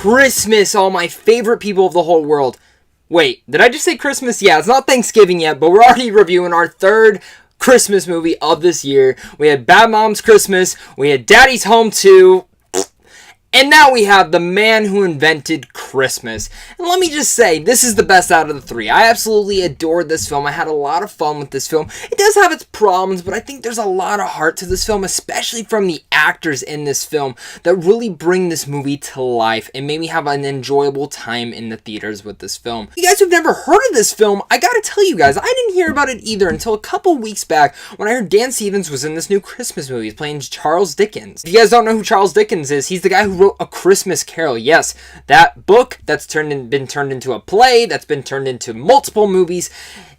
Christmas, all my favorite people of the whole world. Wait, did I just say Christmas? Yeah, it's not Thanksgiving yet, but we're already reviewing our third Christmas movie of this year. We had Bad Moms Christmas, we had Daddy's Home 2, and now we have The Man Who Invented Christmas. And let me just say, this is the best out of the three. I absolutely adored this film. I had a lot of fun with this film. It does have its problems, but I think there's a lot of heart to this film, especially from the actors in this film that really bring this movie to life and made me have an enjoyable time in the theaters with this film. You guys who've never heard of this film, I gotta tell you guys, I didn't hear about it either until a couple weeks back when I heard Dan Stevens was in this new Christmas movie. He's playing Charles Dickens. If you guys don't know who Charles Dickens is, he's the guy who wrote A Christmas Carol. Yes, that book that's been turned into a play, that's been turned into multiple movies,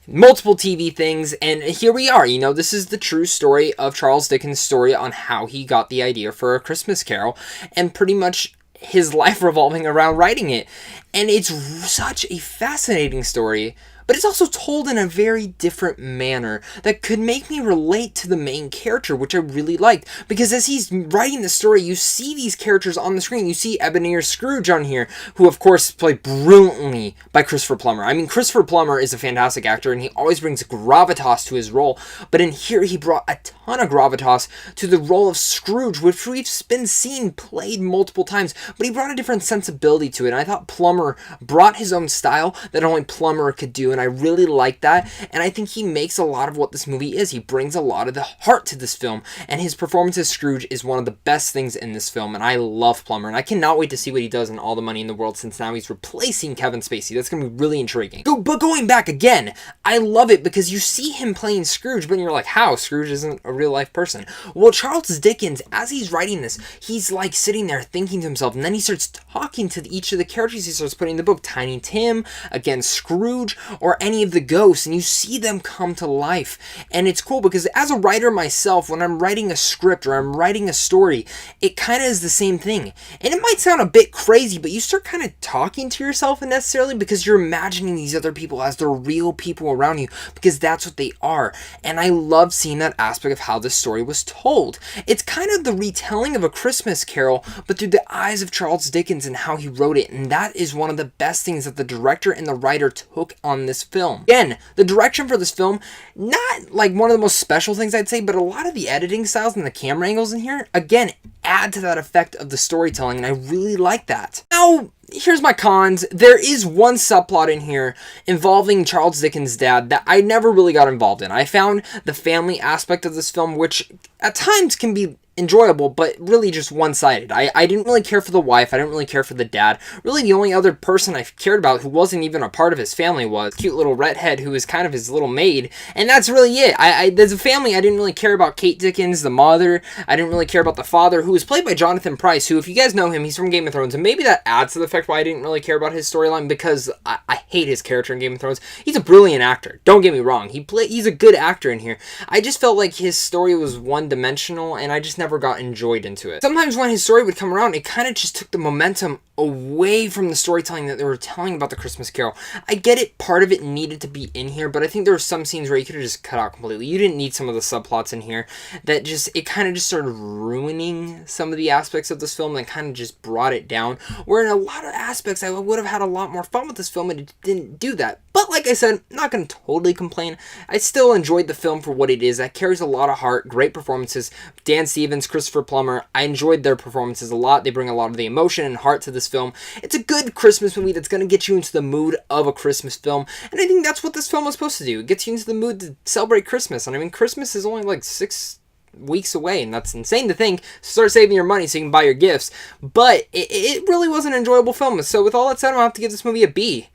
multiple TV things, and here we are. You know, this is the true story of Charles Dickens' story on how he got the idea for A Christmas Carol, and pretty much his life revolving around writing it. And it's such a fascinating story, but it's also told in a very different manner that could make me relate to the main character, which I really liked. Because as he's writing the story, you see these characters on the screen. You see Ebenezer Scrooge on here, who of course is played brilliantly by Christopher Plummer. I mean, Christopher Plummer is a fantastic actor, and he always brings gravitas to his role. But in here, he brought a ton of gravitas to the role of Scrooge, which we've been seen played multiple times. But he brought a different sensibility to it, and I thought Plummer brought his own style that only Plummer could do, and I really like that, and I think he makes a lot of what this movie is. He brings a lot of the heart to this film, and his performance as Scrooge is one of the best things in this film, and I love Plummer, and I cannot wait to see what he does in All the Money in the World, since now he's replacing Kevin Spacey. That's going to be really intriguing. But going back again, I love it because you see him playing Scrooge, but you're like, how? Scrooge isn't a real life person. Well, Charles Dickens, as he's writing this, he's like sitting there thinking to himself, and then he starts talking to each of the characters he starts putting in the book. Tiny Tim, again Scrooge, or any of the ghosts, and you see them come to life. And it's cool because as a writer myself, when I'm writing a script or I'm writing a story, it kind of is the same thing. And it might sound a bit crazy, but you start kind of talking to yourself unnecessarily because you're imagining these other people as the real people around you, because that's what they are. And I love seeing that aspect of how this story was told. It's kind of the retelling of A Christmas Carol, but through the eyes of Charles Dickens and how he wrote it. And that is one of the best things that the director and the writer took on this film. Again, the direction for this film, not like one of the most special things I'd say, but a lot of the editing styles and the camera angles in here, again, add to that effect of the storytelling, and I really like that. Now, here's my cons. There is one subplot in here involving Charles Dickens' dad that I never really got involved in. I found the family aspect of this film, which at times can be enjoyable, but really just one-sided. I didn't really care for the wife. I didn't really care for the dad. Really, the only other person I cared about who wasn't even a part of his family was cute little redhead who was kind of his little maid, and that's really it. As a family, I didn't really care about Kate Dickens, the mother. I didn't really care about the father, who was played by Jonathan Pryce, who, if you guys know him, he's from Game of Thrones, and maybe that adds to the fact why I didn't really care about his storyline, because I hate his character in Game of Thrones. He's a brilliant actor. Don't get me wrong. He's a good actor in here. I just felt like his story was one-dimensional, and I just never got enjoyed into it. Sometimes when his story would come around, it kind of just took the momentum away from the storytelling that they were telling about the Christmas Carol. I get it, part of it needed to be in here, but I think there were some scenes where you could have just cut out completely. You didn't need some of the subplots in here that just, it kind of just started ruining some of the aspects of this film that kind of just brought it down, where in a lot of aspects I would have had a lot more fun with this film, and it didn't do that. But like I said, I'm not going to totally complain. I still enjoyed the film for what it is. That carries a lot of heart, great performances. Dan Stevens, Christopher Plummer, I enjoyed their performances a lot. They bring a lot of the emotion and heart to this film. It's a good Christmas movie that's going to get you into the mood of a Christmas film, and I think that's what this film was supposed to do. It gets you into the mood to celebrate Christmas, and I mean, Christmas is only like 6 weeks away, and that's insane to think. Start saving your money so you can buy your gifts, but it really was an enjoyable film. So with all that said, I'm going to have to give this movie a B.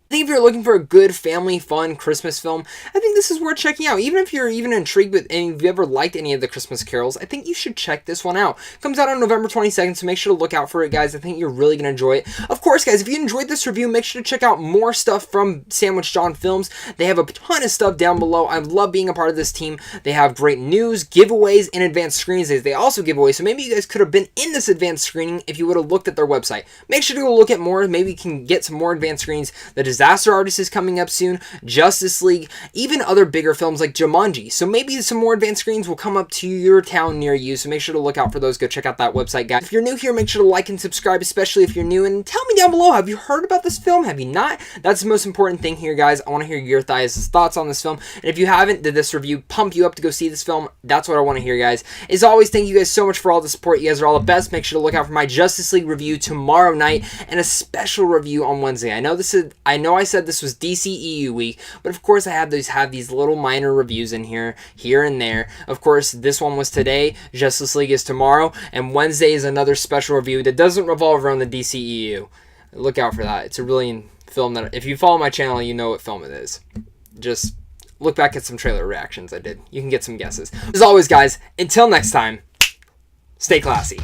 I think if you're looking for a good family fun Christmas film, I think this is worth checking out. Even if you're even intrigued with any, if you ever liked any of the Christmas carols, I think you should check this one out. It comes out on November 22nd, so make sure to look out for it, guys. I think you're really going to enjoy it. Of course, guys, if you enjoyed this review, make sure to check out more stuff from Sandwich John Films. They have a ton of stuff down below. I love being a part of this team. They have great news, giveaways, and advanced screenings. They also give away, so maybe you guys could have been in this advanced screening if you would have looked at their website. Make sure to go look at more. Maybe you can get some more advanced screenings that is Disaster Artist is coming up soon, Justice League, even other bigger films like Jumanji. So maybe some more advanced screens will come up to your town near you, so make sure to look out for those. Go check out that website, guys. If you're new here, make sure to like and subscribe, especially if you're new, and tell me down below, have you heard about this film? Have you not? That's the most important thing here, guys. I want to hear your thoughts on this film, and if you haven't, did this review pump you up to go see this film? That's what I want to hear, guys. As always, thank you guys so much for all the support. You guys are all the best. Make sure to look out for my Justice League review tomorrow night and a special review on Wednesday. I know I said this was DCEU week, but of course I have these little minor reviews in here and there. Of course, this one was today, Justice League is tomorrow, and Wednesday is another special review that doesn't revolve around the DCEU. Look out for that. It's a brilliant film that, if you follow my channel, you know what film it is. Just look back at some trailer reactions I did. You can get some guesses. As always, guys, until next time, stay classy.